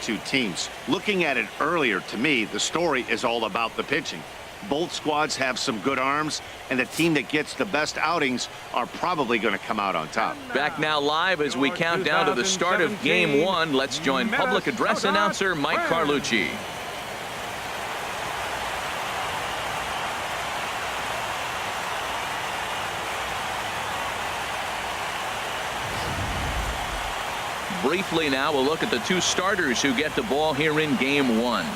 two teams. Looking at it earlier, to me, the story is all about the pitching. Both squads have some good arms, and the team that gets the best outings are probably going to come out on top. Back now live as we count down to the start of Game 1. Let's join public address announcer Mike Carlucci. Briefly now, we'll look at the two starters who get the ball here in Game 1.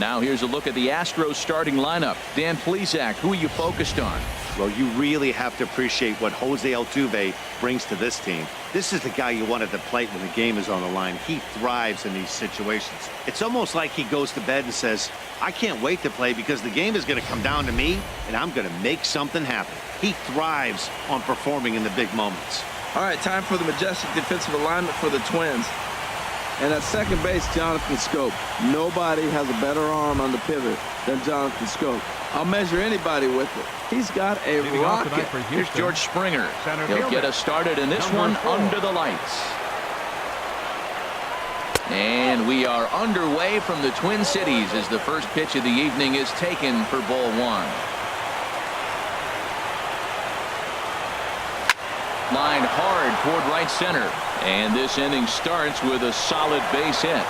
Now here's a look at the Astros starting lineup. Dan Plesac, who are you focused on? Well, you really have to appreciate what Jose Altuve brings to this team. This is the guy you want at the plate when the game is on the line. He thrives in these situations. It's almost like he goes to bed and says, I can't wait to play because the game is going to come down to me and I'm going to make something happen. He thrives on performing in the big moments. All right, time for the majestic defensive alignment for the Twins. And at second base, Jonathan Schoop. Nobody has a better arm on the pivot than Jonathan Schoop. I'll measure anybody with it. He's got a rocket. Here's George Springer. He'll get us started in this one under the lights. And we are underway from the Twin Cities as the first pitch of the evening is taken for ball one. Line hard toward right center. And this inning starts with a solid base hit.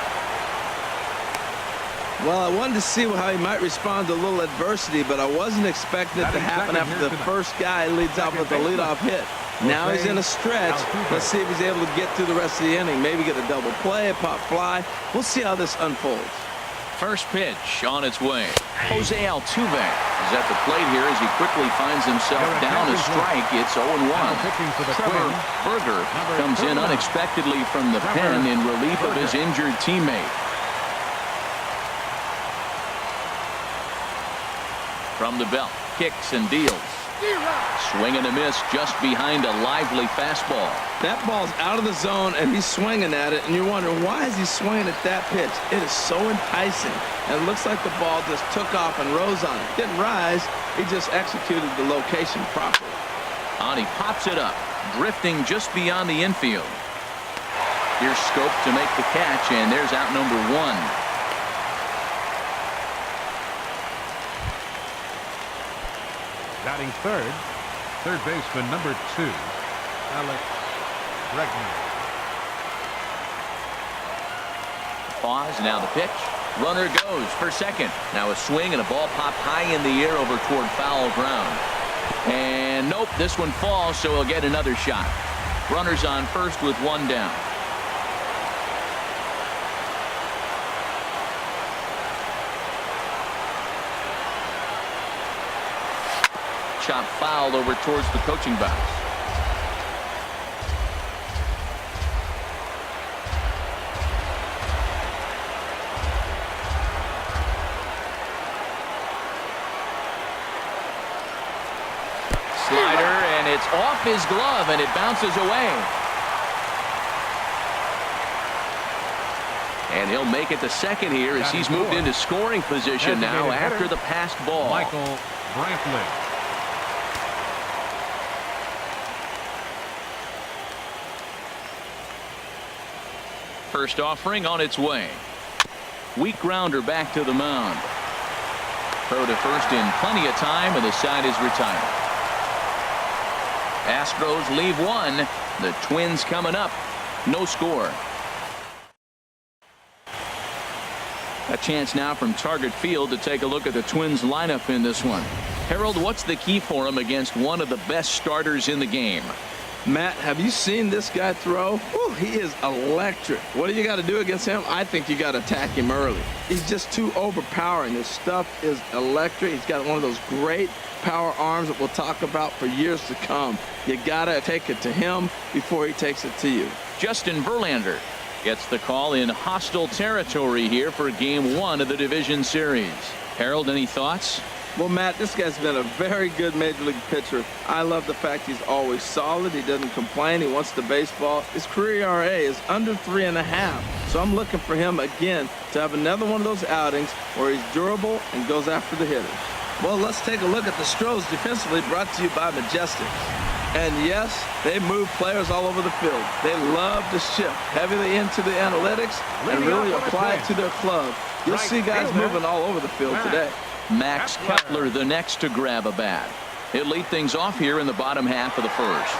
Well, I wanted to see how he might respond to a little adversity, but I wasn't expecting it to happen after the first guy leads off with a leadoff hit. Now he's in a stretch. Let's see if he's able to get through the rest of the inning. Maybe get a double play, a pop fly. We'll see how this unfolds. First pitch on its way. Jose Altuve is at the plate here as he quickly finds himself down a strike. It's 0-1. Trevor Berger comes in unexpectedly from the pen in relief of his injured teammate. From the belt, kicks and deals. Swing and a miss just behind a lively fastball. That ball's out of the zone and he's swinging at it, and you're wondering, why is he swinging at that pitch? It is so enticing, and it looks like the ball just took off and rose on it. Didn't rise, he just executed the location properly. And he pops it up, drifting just beyond the infield. Here's Schoop to make the catch, and there's out number one. Batting third baseman number 2, Alex Bregman. Pause, now the pitch. Runner goes for second. Now a swing and a ball popped high in the air over toward foul ground. And nope, this one falls, so he'll get another shot. Runners on first with one down. Chop foul over towards the coaching box. Slider, and it's off his glove, and it bounces away. And he'll make it to second here as he's moved into scoring position now after the passed ball. Michael Brantley. First offering on its way. Weak grounder back to the mound. Throw to first in plenty of time, and the side is retired. Astros leave one. The Twins coming up. No score. A chance now from Target Field to take a look at the Twins lineup in this one. Harold, what's the key for him against one of the best starters in the game? Matt, have you seen this guy throw? Whew, he is electric. What do you got to do against him? I think you got to attack him early. He's just too overpowering. His stuff is electric. He's got one of those great power arms that we'll talk about for years to come. You got to take it to him before he takes it to you. Justin Verlander gets the call in hostile territory here for Game 1 of the Division Series. Harold, any thoughts? Well, Matt, this guy's been a very good major league pitcher. I love the fact he's always solid. He doesn't complain. He wants the baseball. His career ERA is under 3.5. So I'm looking for him again to have another one of those outings where he's durable and goes after the hitters. Well, let's take a look at the Astros defensively, brought to you by Majestic. And yes, they move players all over the field. They love to shift heavily into the analytics and really apply it to their club. You'll see guys moving all over the field today. Max Kepler the next to grab a bat. He'll lead things off here in the bottom half of the first.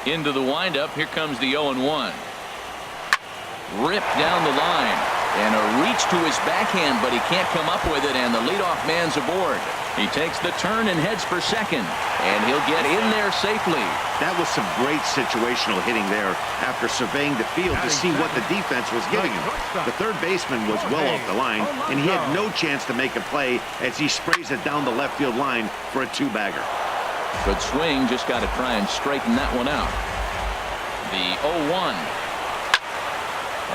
Into the windup. Here comes the 0-1. Ripped down the line. And a reach to his backhand, but he can't come up with it, and the leadoff man's aboard. He takes the turn and heads for second, and he'll get in there safely. That was some great situational hitting there after surveying the field to see what the defense was giving him. The third baseman was well off the line, and he had no chance to make a play as he sprays it down the left field line for a two-bagger. Good swing, just got to try and straighten that one out. The 0-1.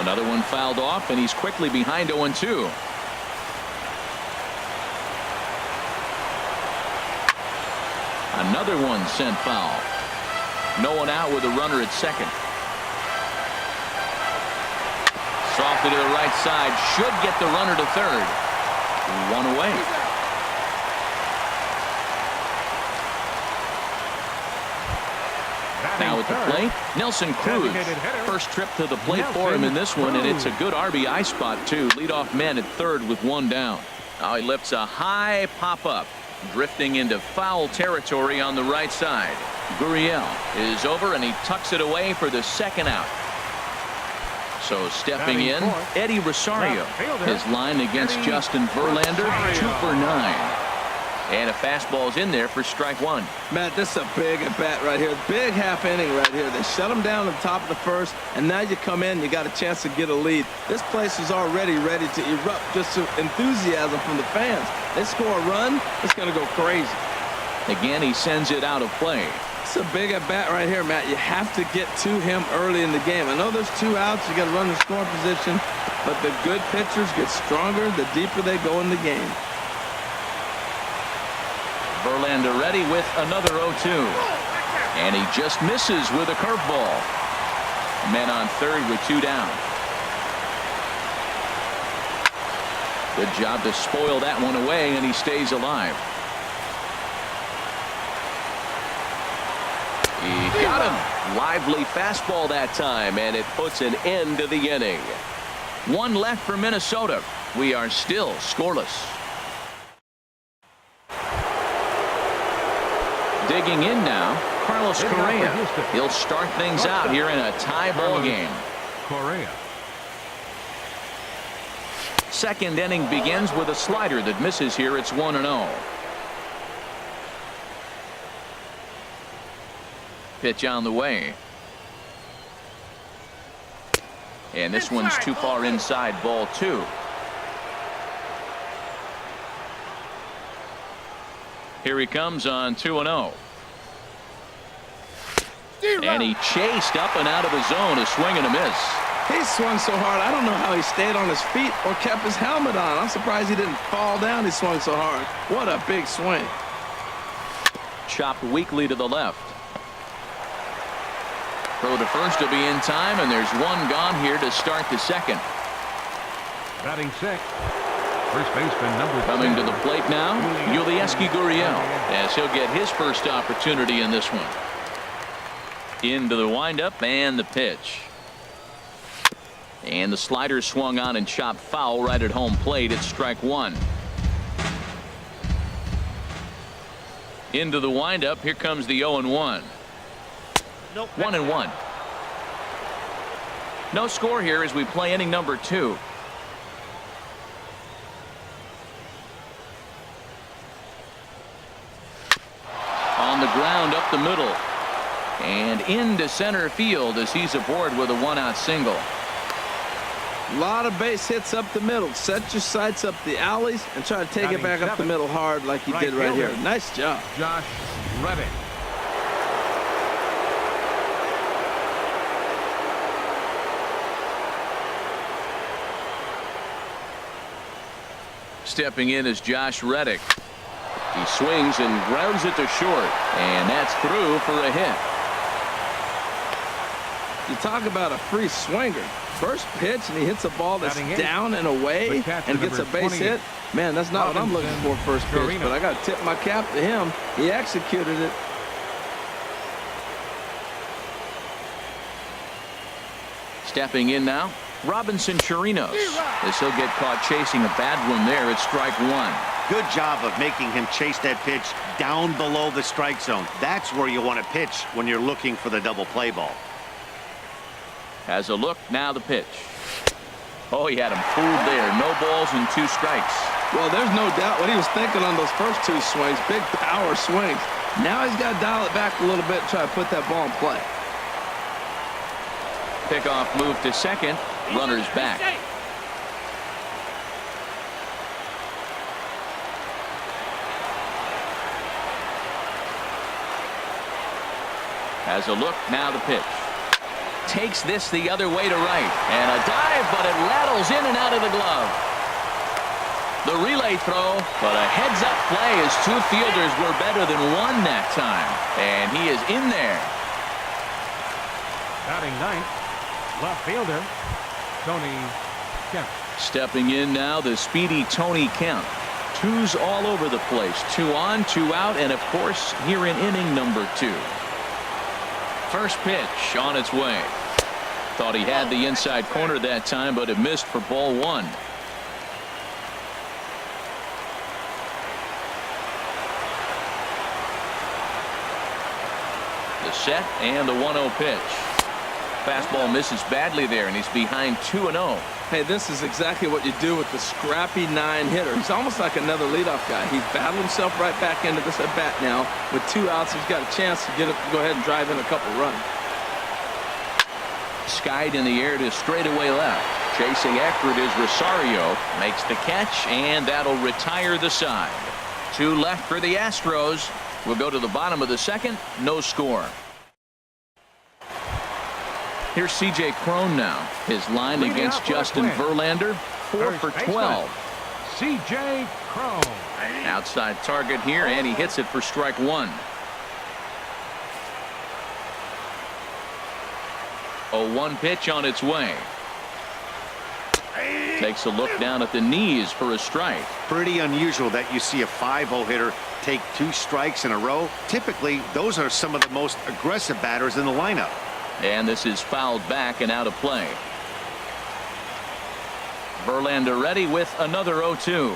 Another one fouled off, and he's quickly behind 0-2. Another one sent foul. No one out with a runner at second. Softly to the right side. Should get the runner to third. One away. Now at the plate, Nelson Cruz. First trip to the plate for him in this one, and it's a good RBI spot, too. Leadoff man at third with one down. Now he lifts a high pop-up, drifting into foul territory on the right side. Gurriel is over, and he tucks it away for the second out. So stepping in, Eddie Rosario. His line against Justin Verlander, 2 for 9. And a fastball's in there for strike one. Matt, this is a big at-bat right here. Big half inning right here. They shut him down at the top of the first, and now you come in, you got a chance to get a lead. This place is already ready to erupt. Just enthusiasm from the fans. They score a run, it's going to go crazy. Again, he sends it out of play. It's a big at-bat right here, Matt. You have to get to him early in the game. I know there's 2 outs. You got to run the scoring position, but the good pitchers get stronger the deeper they go in the game. Verlander ready with another 0-2. And he just misses with a curveball. Men on third with 2 down. Good job to spoil that one away, and he stays alive. He got him. Lively fastball that time, and it puts an end to the inning. 1 left for Minnesota. We are still scoreless. Digging in now, Carlos Correa. He'll start things out here in a tie ball game. Correa. Second inning begins with a slider that misses here. It's 1-0. Pitch on the way. And this one's too far inside, ball 2. Here he comes on 2-0. And he chased up and out of the zone, a swing and a miss. He swung so hard, I don't know how he stayed on his feet or kept his helmet on. I'm surprised he didn't fall down. He swung so hard. What a big swing. Chopped weakly to the left. Throw to first will be in time, and there's one gone here to start the second. Batting sixth. First baseman number Coming to the plate now, Yulieski Gurriel, as he'll get his first opportunity in this one. Into the windup and the pitch. And the slider swung on and chopped foul right at home plate. It's strike 1. Into the windup. Here comes the 0-1. 1-1. No score here as we play inning number 2. On the ground up the middle. And into center field as he's aboard with a 1-out single. A lot of base hits up the middle. Set your sights up the alleys and try to take it back up the middle hard like he did right here. Nice job. Josh Reddick. Stepping in is Josh Reddick. He swings and grounds it to short, and that's through for a hit. You talk about a free swinger. first pitch and he hits a ball that's down and away and gets a base hit. Man, that's not what I'm looking for first pitch, but I got to tip my cap to him. He executed it. Stepping in now, Robinson Chirinos. As he'll get caught chasing a bad one there. It's strike one. Good job of making him chase that pitch down below the strike zone. That's where you want to pitch when you're looking for the double play ball. Has a look, now the pitch. Oh, he had him fooled there. No balls and 2 strikes. Well, there's no doubt what he was thinking on those first 2 swings. Big power swings. Now he's got to dial it back a little bit and try to put that ball in play. Pickoff move to second. Runners back. Has a look, now the pitch. Takes this the other way to right. And a dive, but it rattles in and out of the glove. The relay throw, but a heads-up play as 2 fielders were better than 1 that time. And he is in there. Batting ninth, left fielder, Tony Kemp. Stepping in now, the speedy Tony Kemp. 2s all over the place. 2 on, 2 out, and of course, here in inning number 2. First pitch on its way. Thought he had the inside corner that time, but it missed for ball 1. The set and the 1-0 pitch. Fastball misses badly there, and he's behind 2-0. Hey, this is exactly what you do with the scrappy 9-hitter. He's almost like another leadoff guy. He's battled himself right back into this at-bat now. With 2 outs, he's got a chance to go ahead and drive in a couple runs. Skied in the air to straightaway left. Chasing after it is Rosario. Makes the catch, and that'll retire the side. 2 left for the Astros. We'll go to the bottom of the second. No score. Here's C.J. Cron now. His line against Justin Verlander, 4 for 12. C.J. Cron. Outside target here, and he hits it for strike 1. 0-1 pitch on its way. Takes a look down at the knees for a strike. Pretty unusual that you see a 5-0 hitter take 2 strikes in a row. Typically, those are some of the most aggressive batters in the lineup. And this is fouled back and out of play. Verlander ready with another 0-2.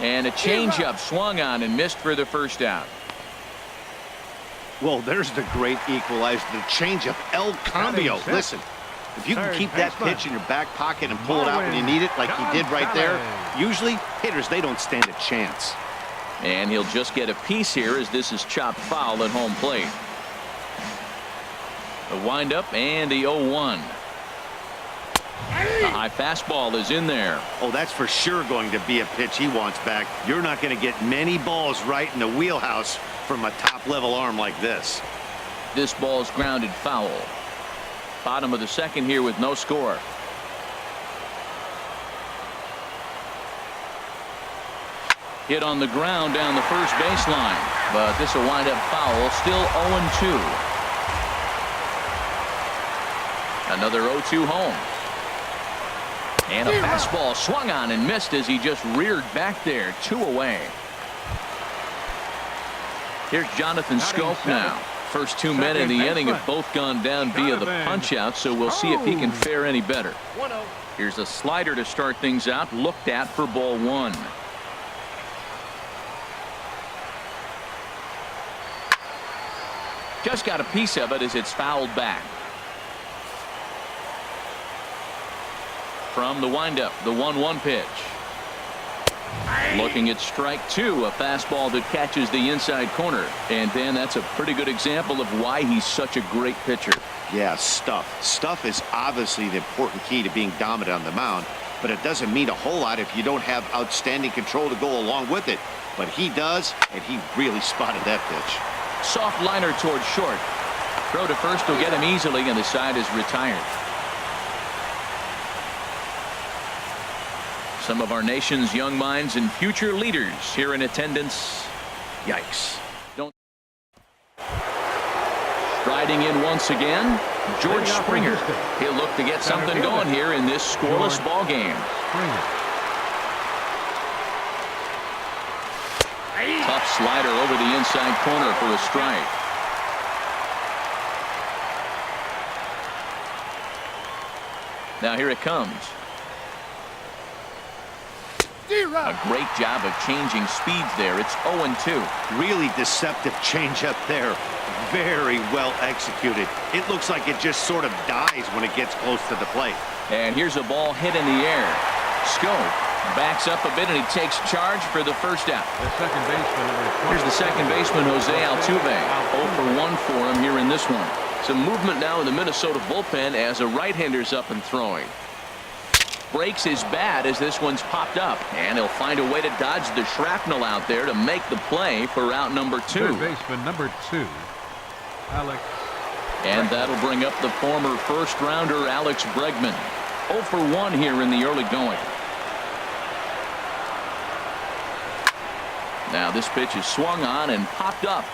And a changeup swung on and missed for the first out. Well, there's the great equalizer, the changeup, El Cambio. Listen, if you can keep that pitch in your back pocket and pull it out when you need it like he did right there, usually hitters, they don't stand a chance. And he'll just get a piece here as this is chopped foul at home plate. The windup and the 0-1. The high fastball is in there. Oh, that's for sure going to be a pitch he wants back. You're not going to get many balls right in the wheelhouse from a top-level arm like this. This ball's grounded foul. Bottom of the second here with no score. Hit on the ground down the first baseline, but this will wind up foul. Still 0-2. Another 0-2 home. And a fastball swung on and missed as he just reared back there. 2 away. Here's Jonathan Scope now. First 2 men in the inning have both gone down via the punch out, so we'll see if he can fare any better. Here's a slider to start things out, looked at for ball 1. Just got a piece of it as it's fouled back. From the windup, the 1-1 pitch. Looking at strike 2, a fastball that catches the inside corner. And Dan, that's a pretty good example of why he's such a great pitcher. Yeah, stuff. Stuff is obviously the important key to being dominant on the mound, but it doesn't mean a whole lot if you don't have outstanding control to go along with it. But he does, and he really spotted that pitch. Soft liner towards short. Throw to first will get him easily, and the side is retired. Some of our nation's young minds and future leaders here in attendance. Yikes. Striding in once again, George Springer. He'll look to get something going here in this scoreless ball game. Tough slider over the inside corner for a strike. Now here it comes. A great job of changing speeds there. It's 0-2. Really deceptive changeup there. Very well executed. It looks like it just sort of dies when it gets close to the plate. And here's a ball hit in the air. Scope backs up a bit and he takes charge for the first out. Here's the second baseman, Jose Altuve. 0 for 1 for him here in this one. Some movement now in the Minnesota bullpen as a right-hander's up and throwing. Breaks his bat as this one's popped up, and he'll find a way to dodge the shrapnel out there to make the play for out number 2. Third baseman number 2, Alex. And that'll bring up the former first-rounder Alex Bregman. 0 for 1 here in the early going. Now this pitch is swung on and popped up,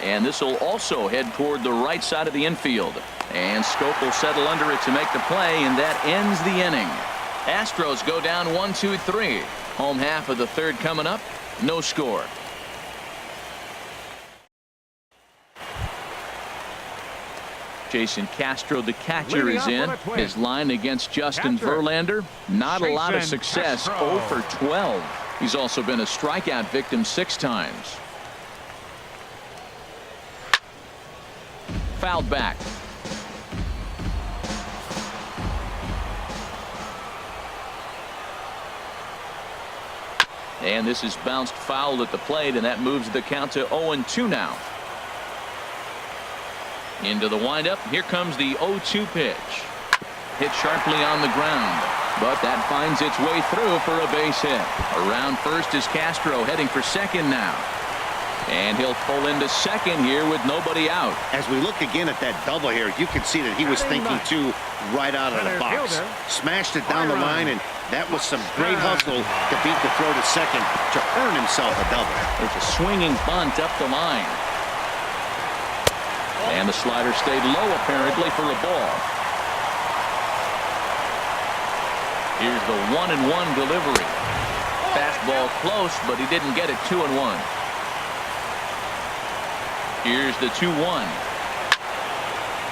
and this will also head toward the right side of the infield. And Scope will settle under it to make the play, and that ends the inning. Astros go down 1-2-3. Home half of the third coming up. No score. Jason Castro, the catcher, is in. His line against Justin Verlander. Not a lot of success. 0 for 12. He's also been a strikeout victim 6 times. Fouled back. And this is bounced foul at the plate, and that moves the count to 0-2 now. Into the windup. Here comes the 0-2 pitch. Hit sharply on the ground, but that finds its way through for a base hit. Around first is Castro, heading for second now. And he'll pull into second here with nobody out. As we look again at that double here, you can see that he was thinking too right out of the box. Smashed it down the line, and that was some great hustle to beat the throw to second to earn himself a double. There's a swinging bunt up the line. And the slider stayed low apparently for a ball. Here's the 1-1 delivery. Fastball close, but he didn't get it. 2-1. Here's the 2-1.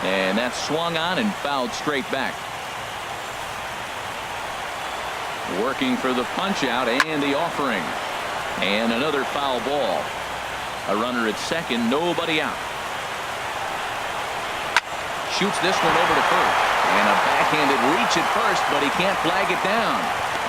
And that's swung on and fouled straight back. Working for the punch out and the offering. And another foul ball. A runner at second, nobody out. Shoots this one over to first. And a backhanded reach at first, but he can't flag it down.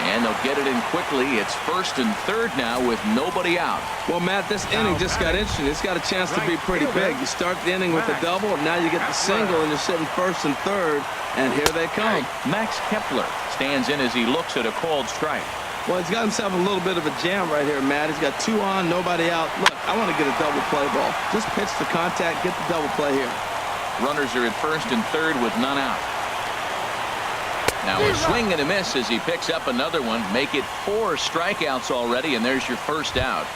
And they'll get it in quickly. It's first and third now with nobody out. Well, Matt, this inning just got interesting. It's got a chance to be pretty big. You start the inning with a double, and now you get the single, and you're sitting first and third, and here they come. Max Kepler stands in as he looks at a called strike. Well, he's got himself a little bit of a jam right here, Matt. He's got 2 on, nobody out. Look, I want to get a double play ball. Just pitch the contact, get the double play here. Runners are at first and third with none out. Now a swing and a miss as he picks up another one. Make it 4 strikeouts already, and there's your first out.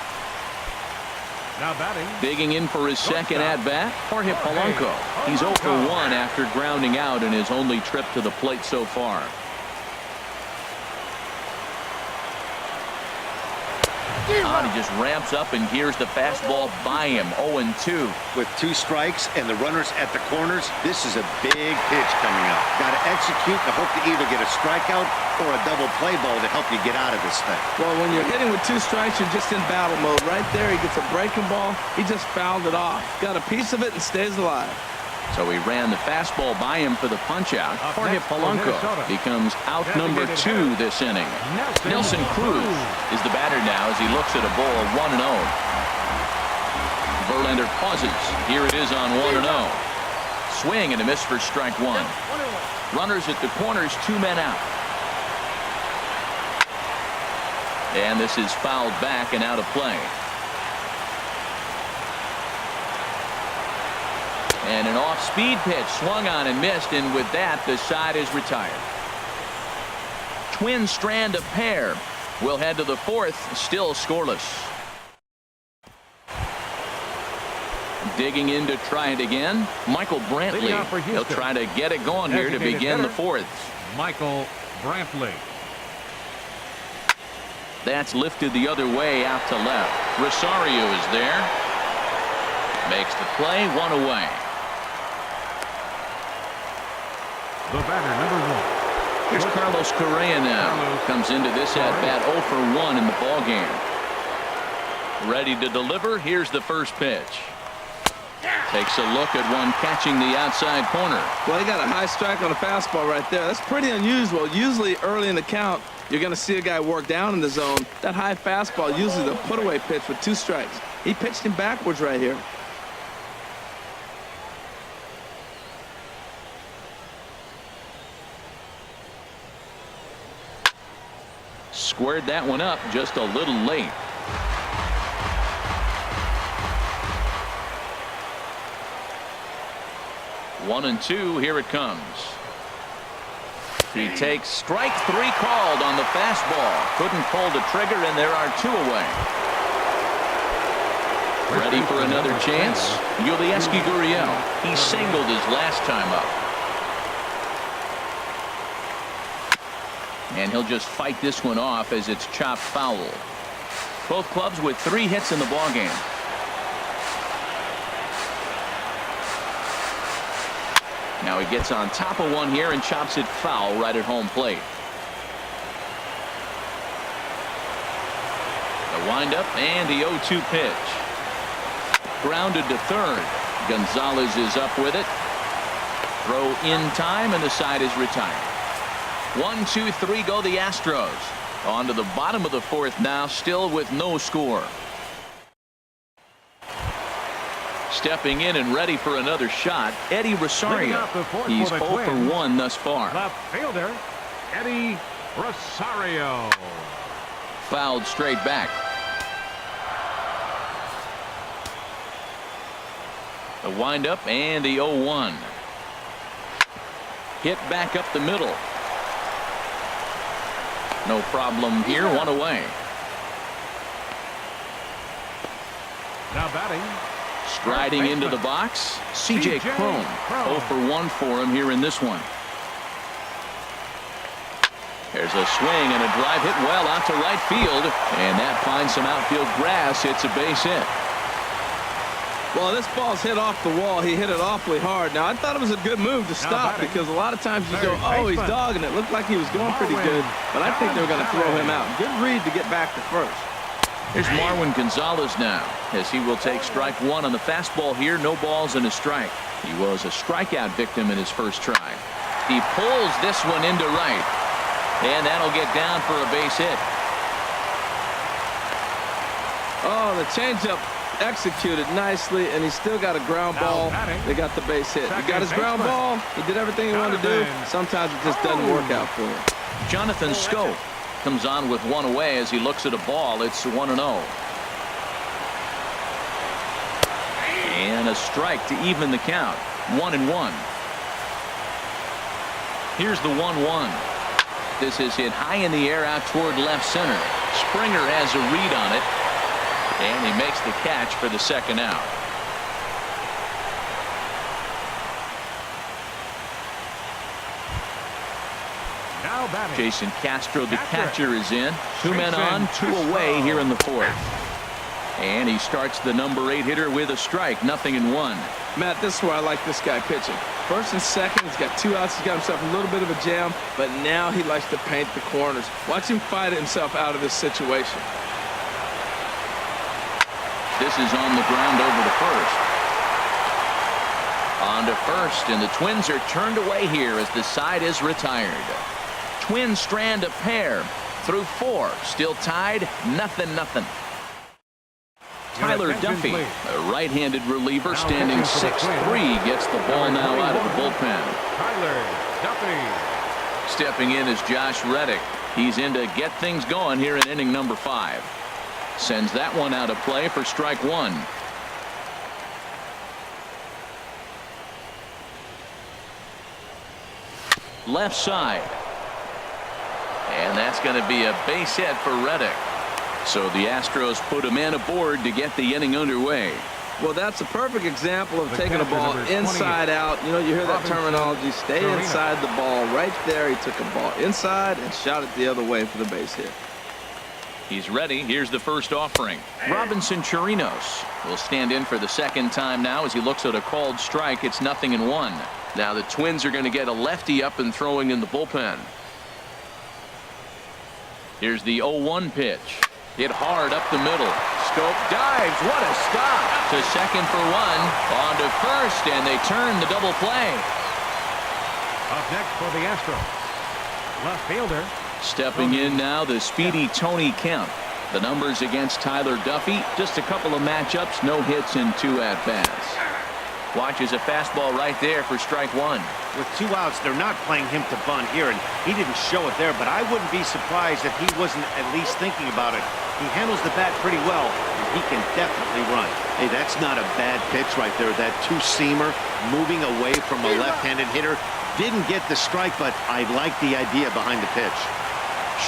Now batting. Digging in for his second at-bat, Jorge Polanco. He's 0 for 1 after grounding out in his only trip to the plate so far. He just ramps up and gears the fastball by him. 0-2. With 2 strikes and the runners at the corners, this is a big pitch coming up. Got to execute to hope to either get a strikeout or a double play ball to help you get out of this thing. Well, when you're hitting with 2 strikes, you're just in battle mode. Right there, he gets a breaking ball. He just fouled it off. Got a piece of it and stays alive. So he ran the fastball by him for the punch-out. Jorge Polanco becomes out number 2 this inning. Nelson Cruz is the batter now as he looks at a ball 1-0. Verlander pauses. Here it is on 1-0. Swing and a miss for strike 1. Runners at the corners, 2 men out. And this is fouled back and out of play. And an off-speed pitch swung on and missed, and with that the side is retired. Twin strand of pair will head to the 4th, still scoreless. Digging in to try it again. Michael Brantley. He'll try to get it going here to begin the fourth. Michael Brantley. That's lifted the other way out to left. Rosario is there. Makes the play, one away. The batter, number 1. Here's Carlos Correa now. Comes into this at bat 0 for 1 in the ball game. Ready to deliver. Here's the first pitch. Takes a look at one catching the outside corner. Well, he got a high strike on a fastball right there. That's pretty unusual. Usually early in the count, you're going to see a guy work down in the zone. That high fastball, usually the put-away pitch with 2 strikes. He pitched him backwards right here. Squared that one up just a little late. One and two, here it comes. He takes strike 3 called on the fastball. Couldn't pull the trigger, and there are 2 away. Ready for another chance? Yulieski Gurriel. He singled his last time up. And he'll just fight this one off as it's chopped foul. Both clubs with 3 hits in the ballgame. Now he gets on top of one here and chops it foul right at home plate. The windup and the 0-2 pitch. Grounded to third. Gonzalez is up with it. Throw in time, and the side is retired. 1, 2, 3 go the Astros. On to the bottom of the 4th now, still with no score. Stepping in and ready for another shot, Eddie Rosario. He's 0 for 1 thus far. Left fielder, Eddie Rosario. Fouled straight back. The windup and the 0-1. Hit back up the middle. No problem here, 1 away. Now batting. Striding into the box, C.J. Cron. 0 for 1 for him here in this one. There's a swing and a drive hit well out to right field, and that finds some outfield grass. It's a base hit. Well, this ball's hit off the wall. He hit it awfully hard. Now, I thought it was a good move to stop because a lot of times you go, oh, he's dogging it. Looked like he was going pretty good, but I think they were going to throw him out. Good read to get back to first. Here's Marwin Gonzalez now, as he will take strike 1 on the fastball here. No balls and a strike. He was a strikeout victim in his first try. He pulls this one into right, and that'll get down for a base hit. Oh, the changeup executed nicely, and he's still got a ground ball. They got the base hit. He got his ground ball. He did everything he wanted to do. Sometimes it just doesn't work out for him. Jonathan Scope comes on with 1 away as he looks at a ball. It's 1-0. And a strike to even the count. 1-1. Here's the 1-1. This is hit high in the air out toward left center. Springer has a read on it, and he makes the catch for the second out. Now batting. Jason Castro, the catcher, is in. 2 men on, 2 away here in the 4th. And he starts the number 8 hitter with a strike. 0-1. Matt, this is where I like this guy pitching. First and second, he's got 2 outs. He's got himself a little bit of a jam, but now he likes to paint the corners. Watch him fight himself out of this situation. This is on the ground over to first. On to first, and the Twins are turned away here as the side is retired. Twins strand a pair through 4. Still tied, 0-0. Tyler Duffy, a right-handed reliever, standing 6'3", gets the ball now out of the bullpen. Tyler Duffy. Stepping in is Josh Reddick. He's in to get things going here in inning number 5. Sends that one out of play for strike 1. Left side. And that's going to be a base hit for Reddick. So the Astros put a man aboard to get the inning underway. Well, that's a perfect example of taking a catcher, ball number inside 28. out. You know, you hear that Robinson terminology, stay Chirino. inside the ball. Right there, he took a ball inside and shot it the other way for the base hit. He's ready. Here's the first offering. Robinson Chirinos will stand in for the second time now as he looks at a called strike. It's 0-1. Now the Twins are going to get a lefty up and throwing in the bullpen. Here's the 0-1 pitch. Hit hard up the middle. Scope dives. What a stop. To second for one. On to first, and they turn the double play. Up next for the Astros, left fielder. Stepping in now, the speedy Tony Kemp. The numbers against Tyler Duffy, just a couple of matchups, no hits and 2 at-bats. Watches a fastball right there for strike one. With 2 outs, they're not playing him to bunt here, and he didn't show it there, but I wouldn't be surprised if he wasn't at least thinking about it. He handles the bat pretty well, and he can definitely run. Hey, that's not a bad pitch right there. That two-seamer moving away from a left-handed hitter. Didn't get the strike, but I like the idea behind the pitch.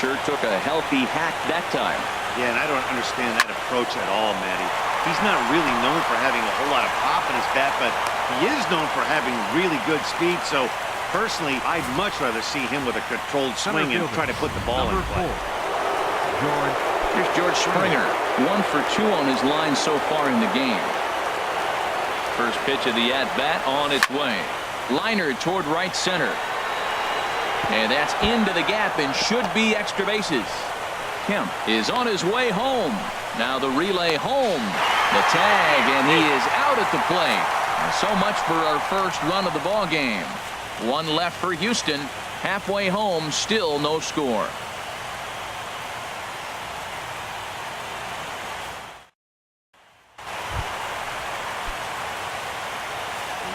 Sure took a healthy hack that time. Yeah, and I don't understand that approach at all, Matty. He's not really known for having a whole lot of pop in his bat, but he is known for having really good speed. So, personally, I'd much rather see him with a controlled swing and try to put the ball in play. Here's George Springer. 1 for 2 on his line so far in the game. First pitch of the at-bat on its way. Liner toward right center. And that's into the gap and should be extra bases. Kemp is on his way home. Now the relay home. The tag, and he is out at the plate. And so much for our first run of the ball game. 1 left for Houston. Halfway home, still no score.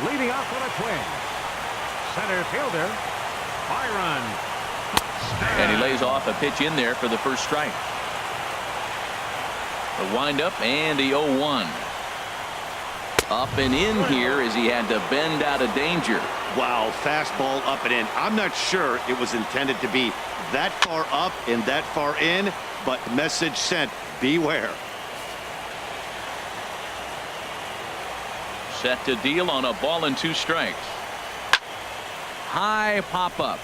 Leading off for the Twins, center fielder Byron. And he lays off a pitch in there for the first strike. The windup and the 0-1. Up and in here as he had to bend out of danger. Wow, fastball up and in. I'm not sure it was intended to be that far up and that far in, but message sent, beware. Set to deal on a ball and 2 strikes. High pop-up.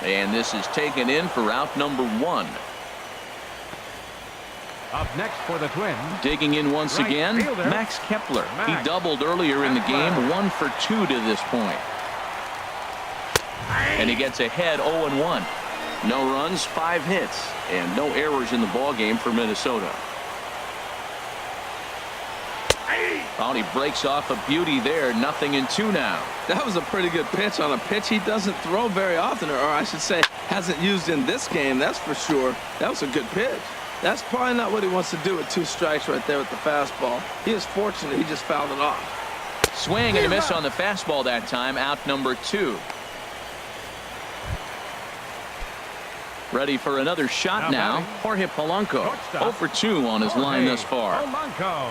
And this is taken in for out number 1. Up next for the Twins, Digging in once right again, fielder, Max Kepler. Max He doubled earlier in the game, Kepler. 1 for 2 to this point. And he gets ahead 0-1. No runs, 5 hits, and no errors in the ball game for Minnesota. Oh, he breaks off a beauty there. 0-2 now. That was a pretty good pitch on a pitch he doesn't throw very often, or I should say hasn't used in this game, that's for sure. That was a good pitch. That's probably not what he wants to do with 2 strikes right there with the fastball. He is fortunate he just fouled it off. Swing and a miss on the fastball that time. Out number 2. Ready for another shot now. Jorge Polanco. 0 for 2 on his line thus far. Polanco.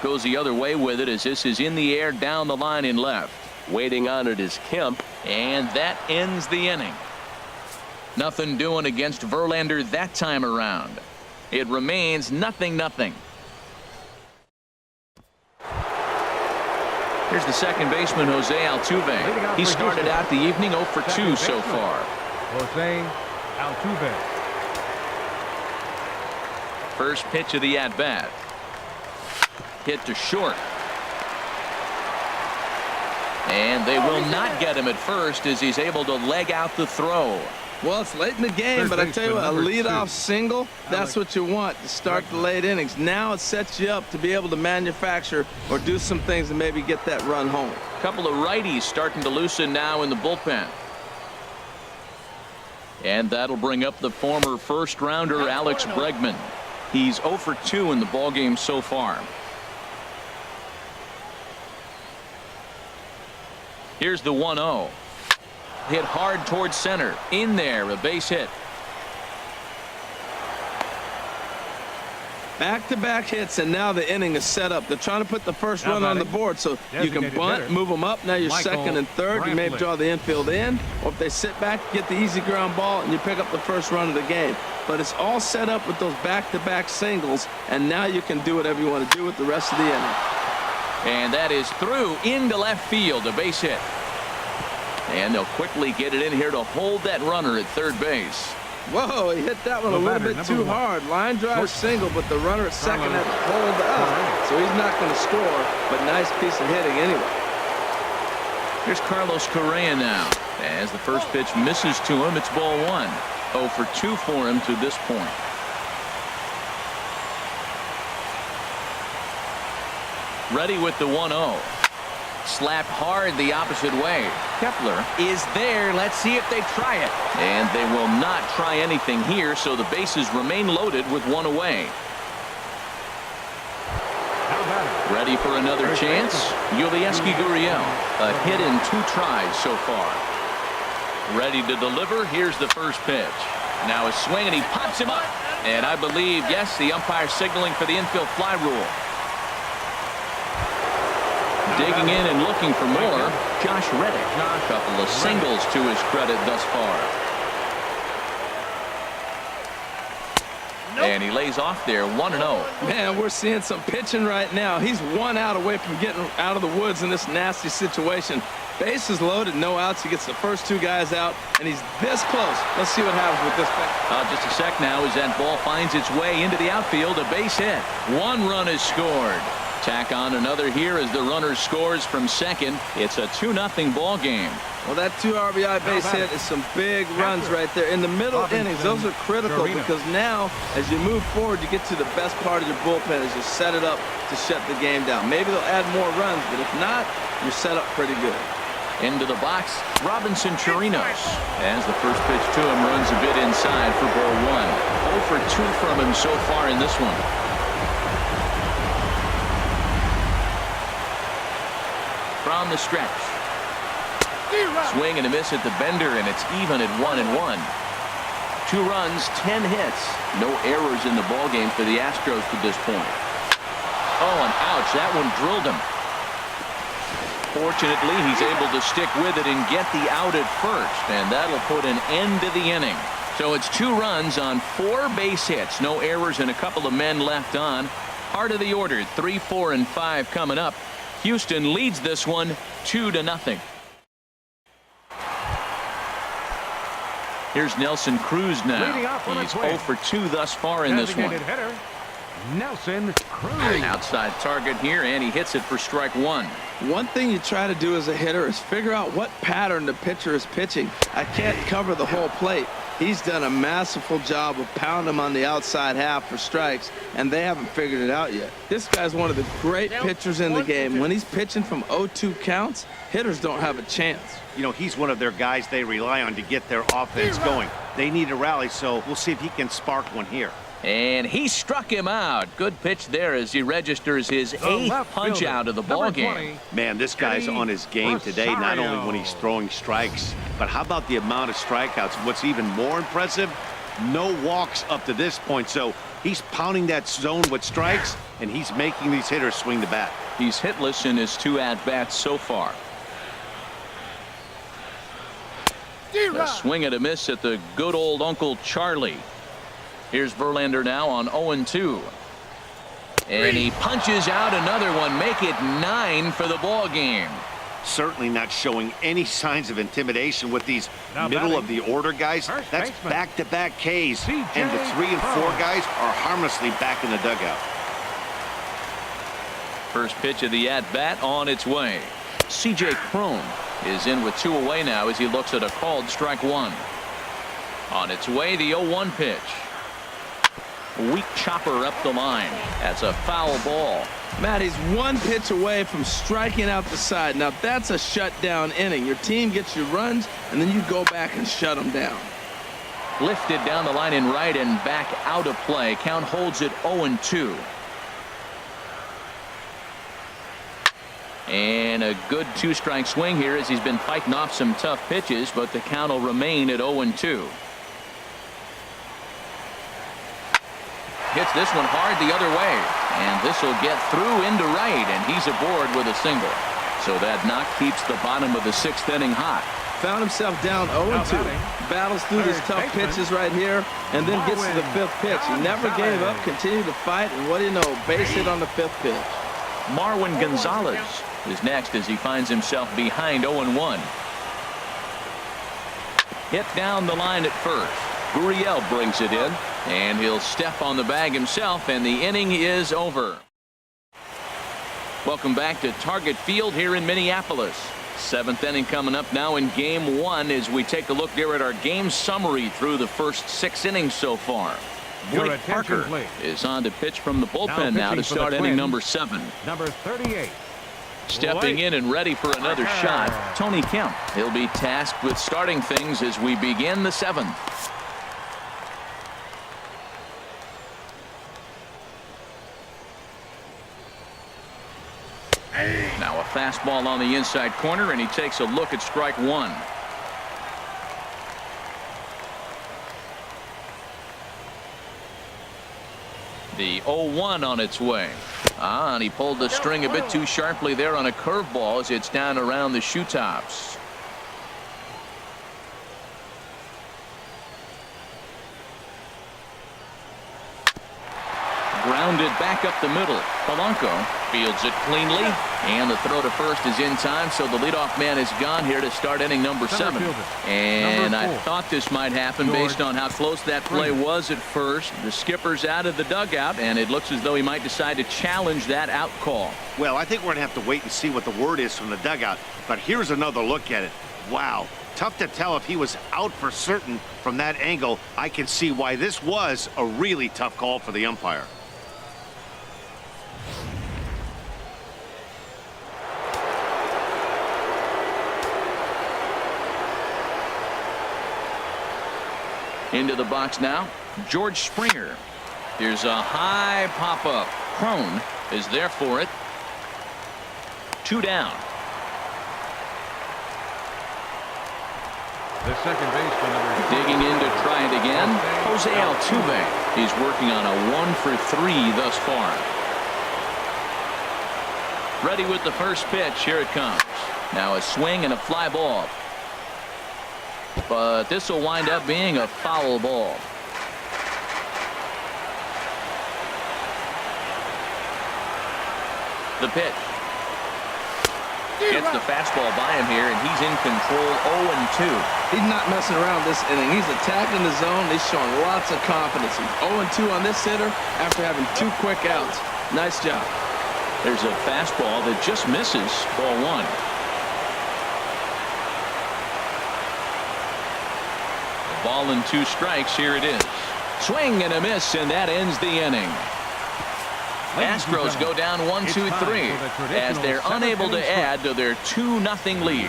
Goes the other way with it as this is in the air down the line in left. Waiting on it is Kemp, and that ends the inning. Nothing doing against Verlander that time around. It remains 0-0. Here's the second baseman, Jose Altuve. He started out the evening 0 for 2 so far. Jose Altuve. First pitch of the at-bat. Hit to short. And they will not get him at first as he's able to leg out the throw. Well, it's late in the game, but I tell you what, a leadoff single, that's what you want to start the late innings. Now it sets you up to be able to manufacture or do some things and maybe get that run home. Couple of righties starting to loosen now in the bullpen. And that'll bring up the former first-rounder Alex Bregman. He's 0 for 2 in the ballgame so far. Here's the 1-0. Hit hard towards center. In there, a base hit. Back-to-back hits, and now the inning is set up. They're trying to put the first run on the board, so you can bunt, move them up. Now you're second and third. You may draw the infield in, or if they sit back, get the easy ground ball, and you pick up the first run of the game. but it's all set up with those back-to-back singles, and now you can do whatever you want to do with the rest of the inning. And that is through into left field, a base hit. And they'll quickly get it in here to hold that runner at third base. Whoa, he hit that one a little bit too hard. Line drive single, but the runner at second had to hold up. So he's not going to score, but nice piece of hitting anyway. Here's Carlos Correa now. As the first pitch misses to him, it's ball one. 0 for 2 for him to this point. Ready with the 1-0. Slapped hard the opposite way. Kepler is there. Let's see if they try it. And they will not try anything here, so the bases remain loaded with one away. Ready for another chance. Yulieski Gurriel. A hit in 2 tries so far. Ready to deliver. Here's the first pitch. Now a swing, and he pops him up. And I believe, yes, the umpire signaling for the infield fly rule. Digging in and looking for more, Josh Reddick. A couple of singles to his credit thus far. And he lays off there, 1-0. Man, we're seeing some pitching right now. He's 1 out away from getting out of the woods in this nasty situation. Bases loaded, no outs. He gets the first 2 guys out, and he's this close. Let's see what happens with this thing. Just a sec now as that ball finds its way into the outfield. A base hit. 1 run is scored. Tack on another here as the runner scores from second. It's a 2-0 ball game. Well, that 2 RBI base hit is some big runs right there. In the middle innings, those are critical because now, as you move forward, you get to the best part of your bullpen as you set it up to shut the game down. Maybe they'll add more runs, but if not, you're set up pretty good. Into the box, Robinson Chirinos. As the first pitch to him runs a bit inside for ball 1. 0 for 2 from him so far in this one. From the stretch. Swing and a miss at the bender, and it's even at 1-1. 2 runs, 10 hits. No errors in the ballgame for the Astros to this point. Oh, and ouch, that one drilled him. Fortunately, he's able to stick with it and get the out at first, and that'll put an end to the inning. So it's 2 runs on 4 base hits. No errors and a couple of men left on. Heart of the order, 3, 4, and 5 coming up. Houston leads this one 2-0. Here's Nelson Cruz now. He's 0 for 2 thus far in this one. Hitter, Nelson Cruz. An outside target here, and he hits it for strike 1. One thing you try to do as a hitter is figure out what pattern the pitcher is pitching. I can't cover the whole plate. He's done a masterful job of pounding him on the outside half for strikes, and they haven't figured it out yet. This guy's one of the great pitchers in the game. When he's pitching from 0-2 counts, hitters don't have a chance. You know, he's one of their guys they rely on to get their offense going. They need a rally, so we'll see if he can spark one here. And he struck him out. Good pitch there as he registers his 8th punch out of the ball game. Man, this guy's on his game today, not only when he's throwing strikes, but how about the amount of strikeouts? What's even more impressive, no walks up to this point. So he's pounding that zone with strikes, and he's making these hitters swing the bat. He's hitless in his 2 at-bats so far. A swing and a miss at the good old Uncle Charlie. Here's Verlander now on 0-2. And he punches out another one. Make it 9 for the ball game. Certainly not showing any signs of intimidation with these middle of the order guys. That's back-to-back Ks. And the 3 and 4 guys are harmlessly back in the dugout. First pitch of the at-bat on its way. C.J. Cron is in with 2 away now as he looks at a called strike 1. On its way, the 0-1 pitch. Weak chopper up the line. That's a foul ball. Matt, he's 1 pitch away from striking out the side. Now that's a shutdown inning. Your team gets your runs, and then you go back and shut them down. Lifted down the line in right and back out of play. Count holds it 0-2. And a good 2-strike swing here as he's been fighting off some tough pitches, but the count will remain at 0-2. Hits this one hard the other way, and this will get through into right, and he's aboard with a single. So that knock keeps the bottom of the 6th inning hot. found himself down 0-2. Battles through these tough pitches right here, and then gets to the 5th pitch. He never gave up, continued to fight, and what do you know, base hit on the 5th pitch. Marwin Gonzalez is next as he finds himself behind 0-1. Hit down the line at first. Gurriel brings it in, and he'll step on the bag himself, and the inning is over. Welcome back to Target Field here in Minneapolis. 7th inning coming up now in Game 1 as we take a look here at our game summary through the first 6 innings so far. Blake Parker is on to pitch from the bullpen now to start inning number 7. Number 38. Stepping in and ready for another shot, Tony Kemp. He'll be tasked with starting things as we begin the 7th. Now a fastball on the inside corner, and he takes a look at strike 1. The 0-1 on its way. And he pulled the string a bit too sharply there on a curveball as it's down around the shoe tops. Grounded back up the middle. Polanco fields it cleanly, and the throw to first is in time, so the leadoff man is gone here to start inning number 7. And I thought this might happen based on how close that play was at first. The skipper's out of the dugout, and it looks as though he might decide to challenge that out call. Well, I think we're going to have to wait and see what the word is from the dugout, but here's another look at it. Wow. Tough to tell if he was out for certain from that angle. I can see why this was a really tough call for the umpire. Into the box now, George Springer. Here's a high pop-up. Crone is there for it. 2 down. The second baseman. Digging in to try it again, Jose Altuve. He's working on a 1 for 3 thus far. Ready with the first pitch. Here it comes. Now a swing and a fly ball. But this will wind up being a foul ball. The pitch. Gets the fastball by him here, and he's in control. 0-2. He's not messing around this inning. He's attacking the zone. He's showing lots of confidence. He's 0-2 on this hitter after having 2 quick outs. Nice job. There's a fastball that just misses. Ball 1. Ball and 2 strikes. Here it is. Swing and a miss, and that ends the inning. Astros go down 1-2-3 as they're unable to add to their 2-0 lead.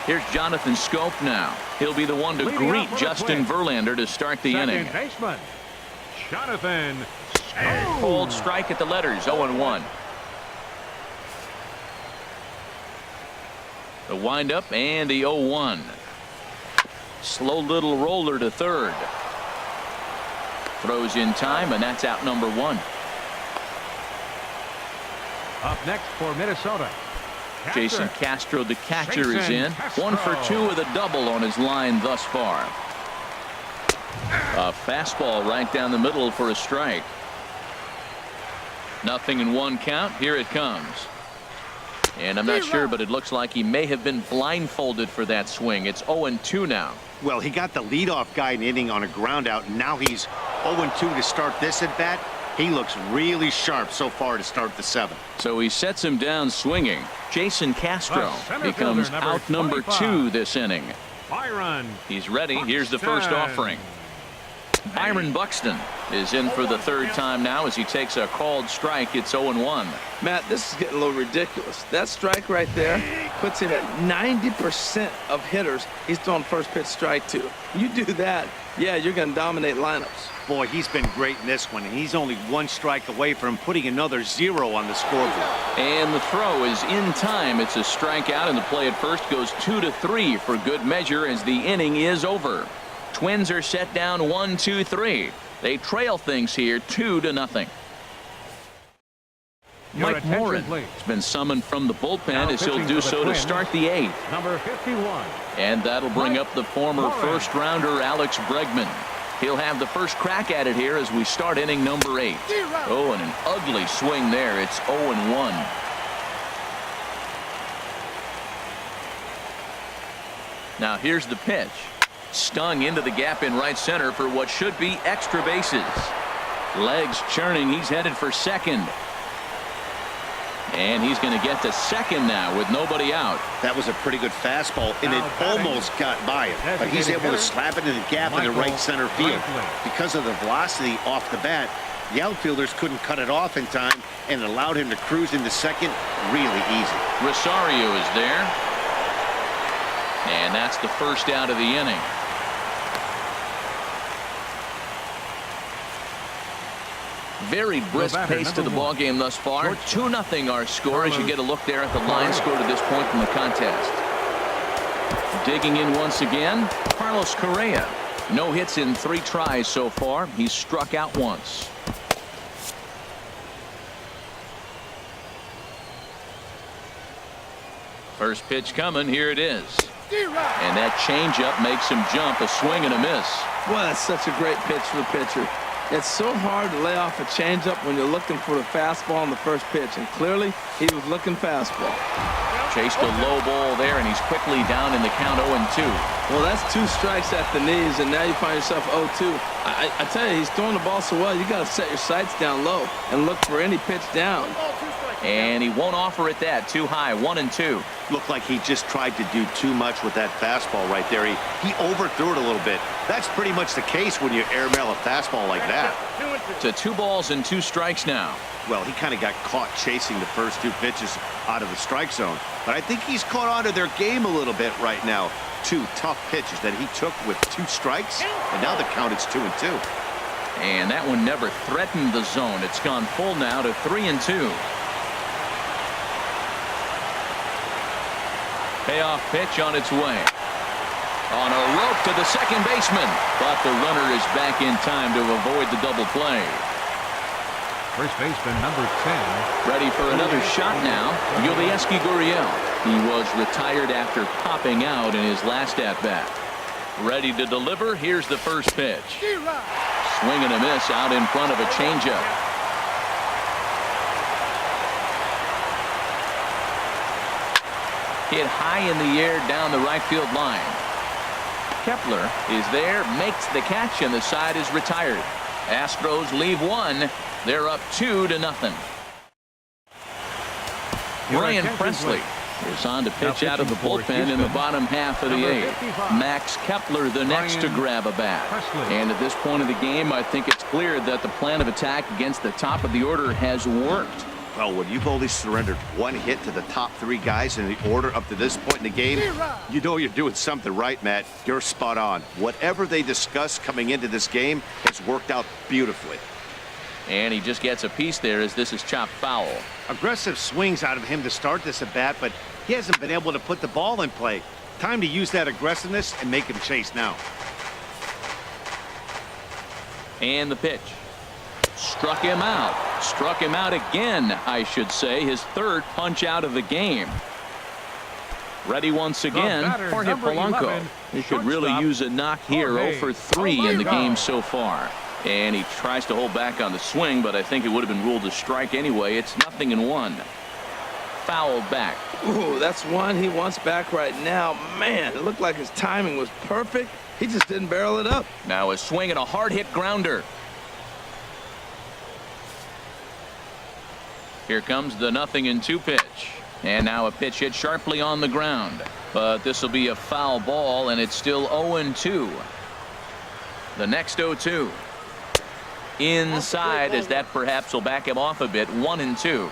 Here's Jonathan Scope now. He'll be the one to greet Justin Verlander to start the inning. Baseman, Jonathan Cold strike at the letters. 0-1. The windup and the 0-1. Slow little roller to third. Throws in time, and that's out number 1. Up next for Minnesota. Jason Castro, the catcher, is in. 1 for 2 with a double on his line thus far. A fastball right down the middle for a strike. 0-1 count. Here it comes. And I'm not sure, but it looks like he may have been blindfolded for that swing. It's 0-2 now. Well, he got the leadoff guy in inning on a ground out, and now he's 0-2 to start this at bat. He looks really sharp so far to start the 7th. So he sets him down swinging. Jason Castro becomes out number 2 this inning. Byron. He's ready. Here's the first offering. Byron Buxton is in for the 3rd time now as he takes a called strike. It's 0-1. Matt, this is getting a little ridiculous. That strike right there puts him at 90% of hitters he's throwing first pitch strike to. You do that, yeah, you're going to dominate lineups. Boy, he's been great in this one, and he's only 1 strike away from putting another 0 on the scoreboard. And the throw is in time. It's a strikeout, and the play at first goes 2-3 for good measure as the inning is over. Twins are set down 1-2-3. They trail things here 2-0. Your Mike attention, Morin please. has been summoned from the bullpen Now as he'll pitching do for the so to Twins, start the 8th. Number 51. And that'll bring up the former Morin. first-rounder Alex Bregman. He'll have the first crack at it here as we start inning number 8. Oh, and an ugly swing there. It's 0-1. Now here's the pitch. Stung into the gap in right center for what should be extra bases. Legs churning. He's headed for second. And he's going to get to second now with nobody out. That was a pretty good fastball, and it almost got by him. But he's able to slap it in the gap in the right center field. Because of the velocity off the bat, the outfielders couldn't cut it off in time and allowed him to cruise into second really easy. Rosario is there. And that's the first out of the inning. Very brisk pace to the ball game thus far. 2-0 our score as you get a look there at the line score to this point in the contest. Digging in once again, Carlos Correa. No hits in 3 tries so far. He's struck out once. First pitch coming. Here it is. And that changeup makes him jump. A swing and a miss. Well, that's such a great pitch for the pitcher. It's so hard to lay off a changeup when you're looking for the fastball on the first pitch, and clearly he was looking fastball. Chased a low ball there, and he's quickly down in the count 0-2. Well, that's 2 strikes at the knees, and now you find yourself 0-2. I tell you, he's throwing the ball so well, you got to set your sights down low and look for any pitch down. And he won't offer it that. Too high. 1-2. Looked like he just tried to do too much with that fastball right there. He overthrew it a little bit. That's pretty much the case when you airmail a fastball like that. To 2 balls and 2 strikes now. Well, he kind of got caught chasing the first 2 pitches out of the strike zone. But I think he's caught on to their game a little bit right now. 2 tough pitches that he took with 2 strikes, and now the count is 2-2. And that one never threatened the zone. It's gone full now to 3-2. Payoff pitch on its way. On a rope to the second baseman. But the runner is back in time to avoid the double play. First baseman number 10. Ready for another shot now. Yulieski Gurriel. He was retired after popping out in his last at-bat. Ready to deliver. Here's the first pitch. Swing and a miss out in front of a changeup. Hit high in the air down the right field line. Kepler is there, makes the catch, and the side is retired. Astros leave 1. They're up 2-0. Ryan Presley is on to pitch out of the bullpen in the bottom half of the 8th. Max Kepler the next to grab a bat. And at this point of the game, I think it's clear that the plan of attack against the top of the order has worked. Well, when you've only surrendered 1 hit to the top 3 guys in the order up to this point in the game, you know you're doing something right, Matt. You're spot on. Whatever they discussed coming into this game has worked out beautifully. And he just gets a piece there as this is chopped foul. Aggressive swings out of him to start this at bat, but he hasn't been able to put the ball in play. Time to use that aggressiveness and make him chase now. And the pitch. Struck him out. Struck him out again, I should say. His 3rd punch out of the game. Ready once again, Jorge Polanco. He could really use a knock here. 0 for 3 in the game so far. And he tries to hold back on the swing, but I think it would have been ruled a strike anyway. It's 0-1. Fouled back. Ooh, that's one he wants back right now. Man, it looked like his timing was perfect. He just didn't barrel it up. Now a swing and a hard hit grounder. Here comes the 0-2 pitch. And now a pitch hit sharply on the ground. But this will be a foul ball, and it's still 0-2. The next 0-2. Inside, as that perhaps will back him off a bit. 1-2.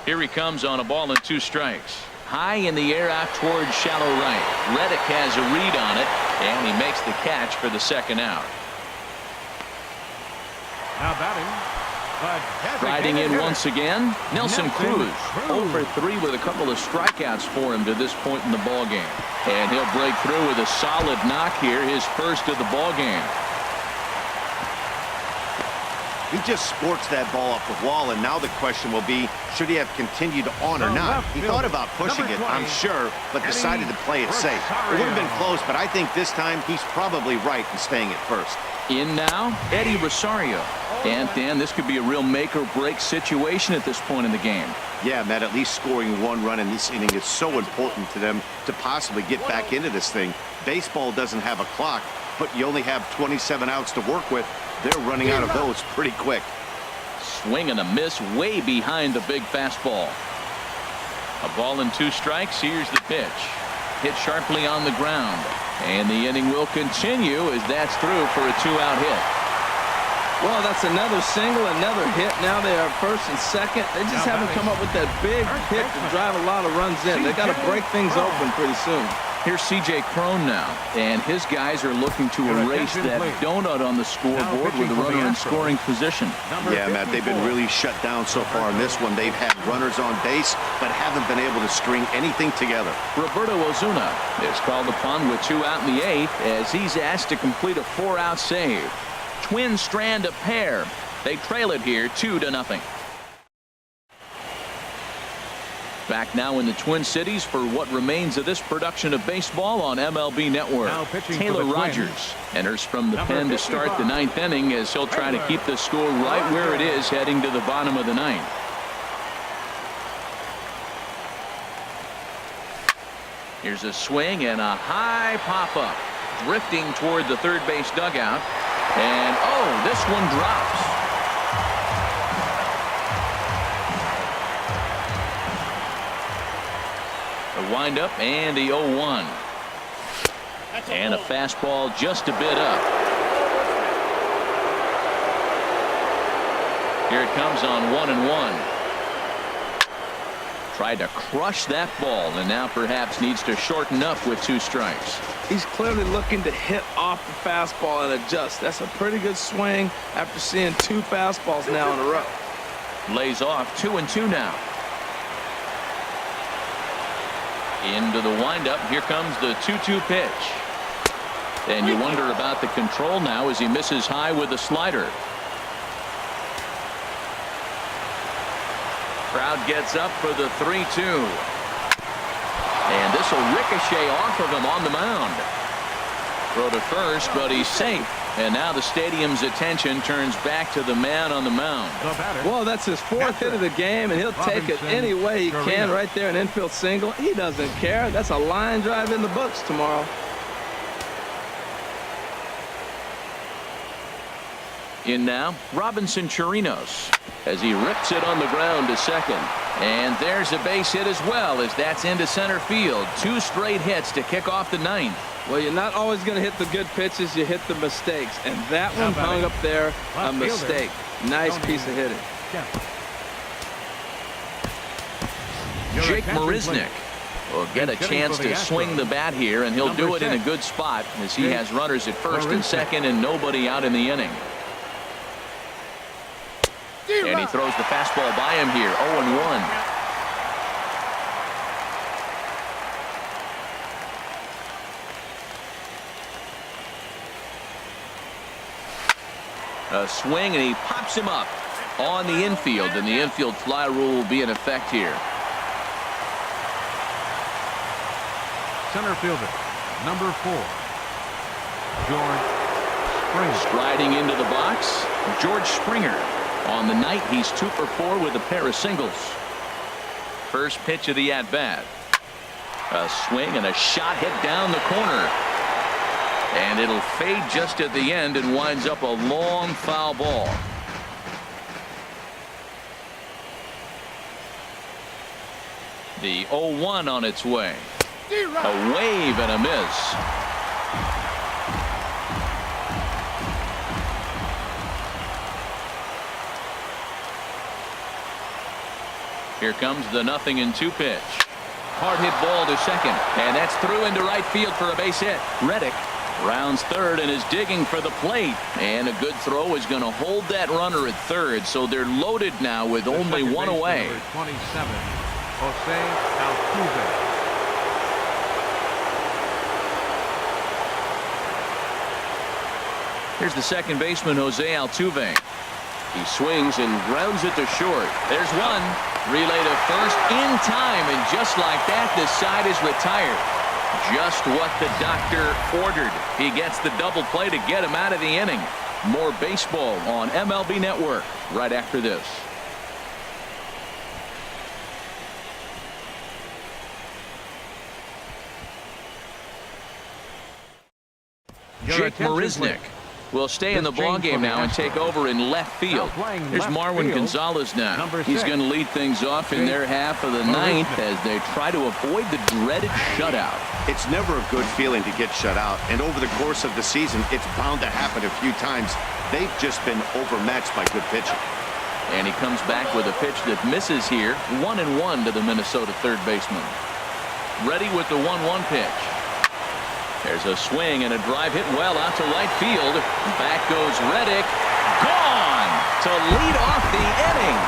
Here he comes on a ball and 2 strikes. High in the air out towards shallow right. Reddick has a read on it, and he makes the catch for the second out. Now batting. Riding in once again, Nelson Cruz. 0 for 3 with a couple of strikeouts for him to this point in the ball game. And he'll break through with a solid knock here, his first of the ball game. He just sports that ball off the wall, and now the question will be, should he have continued on or not? He thought about pushing it, I'm sure, but decided to play it safe. It would have been close, but I think this time he's probably right in staying at first. In now, Eddie Rosario. And, Dan, this could be a real make-or-break situation at this point in the game. Yeah, Matt, at least scoring one run in this inning is so important to them to possibly get back into this thing. Baseball doesn't have a clock, but you only have 27 outs to work with. They're running out of those pretty quick. Swing and a miss way behind the big fastball. A ball and 2 strikes. Here's the pitch. Hit sharply on the ground. And the inning will continue as that's through for a 2-out hit. Well, that's another single, another hit. Now they are first and second. They just haven't come up with that big hit to drive a lot of runs in. They got to break things open pretty soon. Here's C.J. Cron now, and his guys are looking to erase that donut on the scoreboard with a runner in scoring position. Yeah, Matt, they've been really shut down so far in this one. They've had runners on base, but haven't been able to string anything together. Roberto Ozuna is called upon with 2 out in the 8th as he's asked to complete a 4-out save. Twins strand a pair. They trail it here 2-0. Back now in the Twin Cities for what remains of this production of baseball on MLB Network. Taylor Rogers enters from the pen to start the 9th inning as he'll try to keep the score right where it is heading to the bottom of the 9th. Here's a swing and a high pop-up. Drifting toward the third base dugout. And, oh, this one drops. The windup and the 0-1. And a fastball just a bit up. Here it comes on 1-1. Tried to crush that ball and now perhaps needs to shorten up with 2 strikes. He's clearly looking to hit off the fastball and adjust. That's a pretty good swing after seeing 2 fastballs now in a row. Lays off 2-2 now. Into the windup. Here comes the 2-2 pitch. And you wonder about the control now as he misses high with the slider. Crowd gets up for the 3-2. And this will ricochet off of him on the mound. Throw to first, but he's safe. And now the stadium's attention turns back to the man on the mound. Well, that's his 4th hit of the game, and he'll take it any way he can right there, an infield single. He doesn't care. That's a line drive in the books tomorrow. In now, Robinson Chirinos as he rips it on the ground to second. And there's a base hit as well as that's into center field. 2 straight hits to kick off the 9th. Well, you're not always going to hit the good pitches. You hit the mistakes. And that one hung up there, a mistake. Nice piece of hitting. Jake Marisnick will get a chance to swing the bat here, and he'll do it in a good spot as he has runners at first and second and nobody out in the inning. And he throws the fastball by him here. 0-1. A swing, and he pops him up on the infield, and the infield fly rule will be in effect here. Center fielder, number 4, George Springer. Striding into the box, George Springer. On the night, he's 2 for 4 with a pair of singles. First pitch of the at-bat. A swing and a shot hit down the corner. And it'll fade just at the end and winds up a long foul ball. The 0-1 on its way. A wave and a miss. Here comes the 0-2 pitch. Hard hit ball to second, and that's through into right field for a base hit. Reddick rounds third and is digging for the plate, and a good throw is going to hold that runner at third, so they're loaded now with only 1 away. Number 27, Jose Altuve. Here's the second baseman, Jose Altuve. He swings and grounds it to short. There's one. Relay to first in time, and just like that, the side is retired. Just what the doctor ordered. He gets the double play to get him out of the inning. More baseball on MLB Network right after this. Jake Marisnick will stay in the ballgame now and take over in left field. Here's Marwin Gonzalez now. He's going to lead things off in their half of the ninth as they try to avoid the dreaded shutout. It's never a good feeling to get shut out, and over the course of the season, it's bound to happen a few times. They've just been overmatched by good pitching. And he comes back with a pitch that misses here. 1-1 to the Minnesota third baseman. Ready with the 1-1 pitch. There's a swing and a drive hit well out to right field. Back goes Reddick. Gone to lead off the inning.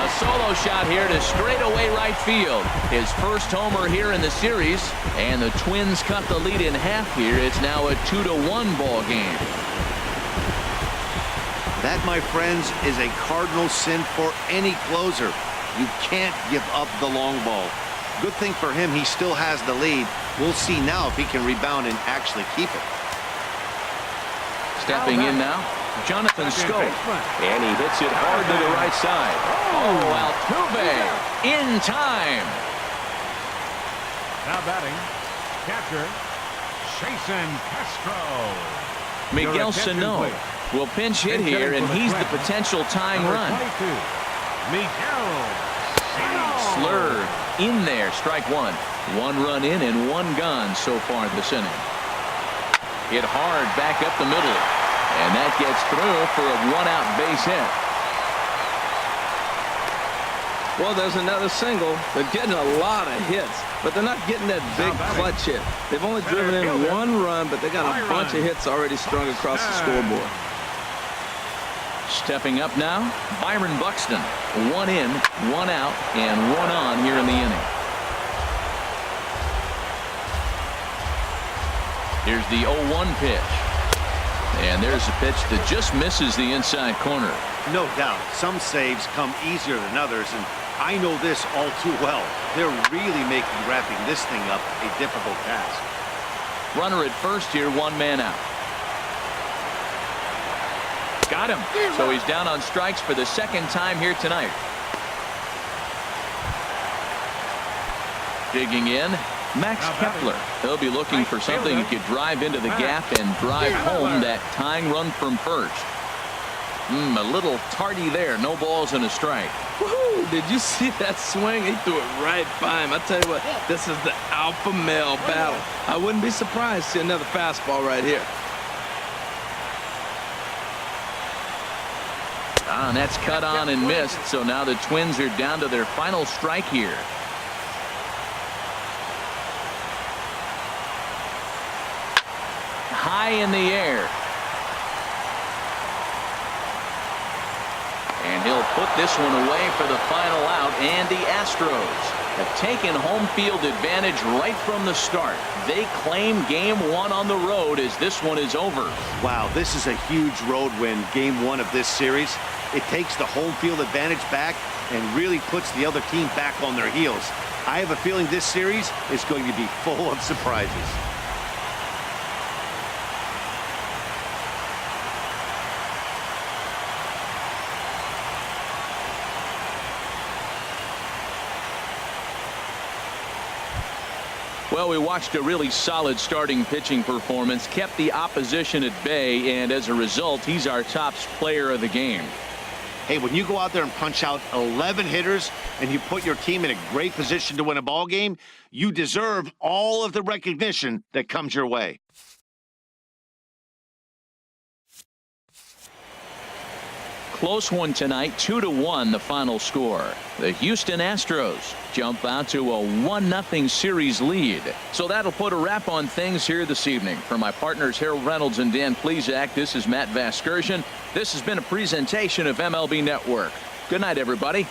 A solo shot here to straightaway right field. His first homer here in the series. And the Twins cut the lead in half here. It's now a 2-1 ball game. That, my friends, is a cardinal sin for any closer. You can't give up the long ball. Good thing for him, he still has the lead. We'll see now if he can rebound and actually keep it. Stepping in now, Jonathan Schoop. And he hits it hard to the right side. Oh, Altuve in time. Now batting, catcher, Jason Castro. Miguel Sano will pinch hit here, and he's the potential tying run. Miguel Slurve in there, strike one. One run in and one gone so far this inning. Hit hard back up the middle, and that gets through for a one-out base hit. Well, there's another single. They're getting a lot of hits, but they're not getting that big clutch hit. They've only driven in one run, but they got a bunch of hits already strung across the scoreboard. Stepping up now, Byron Buxton. One in, one out, and one on here in the inning. Here's the 0-1 pitch. And there's a pitch that just misses the inside corner. No doubt, some saves come easier than others, and I know this all too well. They're really making wrapping this thing up a difficult task. Runner at first here, one man out. Got him. So he's down on strikes for the second time here tonight. Digging in, Max Kepler. He'll be looking for something he could drive into the gap and drive home that tying run from first. A little tardy there. No balls and a strike. Woohoo! Did you see that swing? He threw it right by him. I tell you what, this is the alpha male battle. I wouldn't be surprised to see another fastball right here. And that's cut on and missed, so now the Twins are down to their final strike here. High in the air. And he'll put this one away for the final out, and the Astros have taken home field advantage right from the start. They claim game one on the road as this one is over. Wow, this is a huge road win, game one of this series. It takes the home field advantage back and really puts the other team back on their heels. I have a feeling this series is going to be full of surprises. Well, we watched a really solid starting pitching performance, kept the opposition at bay, and as a result, he's our top player of the game. Hey, when you go out there and punch out 11 hitters and you put your team in a great position to win a ball game, you deserve all of the recognition that comes your way. Close one tonight, 2-1 the final score. The Houston Astros jump out to a 1-0 series lead. So that'll put a wrap on things here this evening. For my partners Harold Reynolds and Dan Plesac, this is Matt Vasgersian. This has been a presentation of MLB Network. Good night, everybody.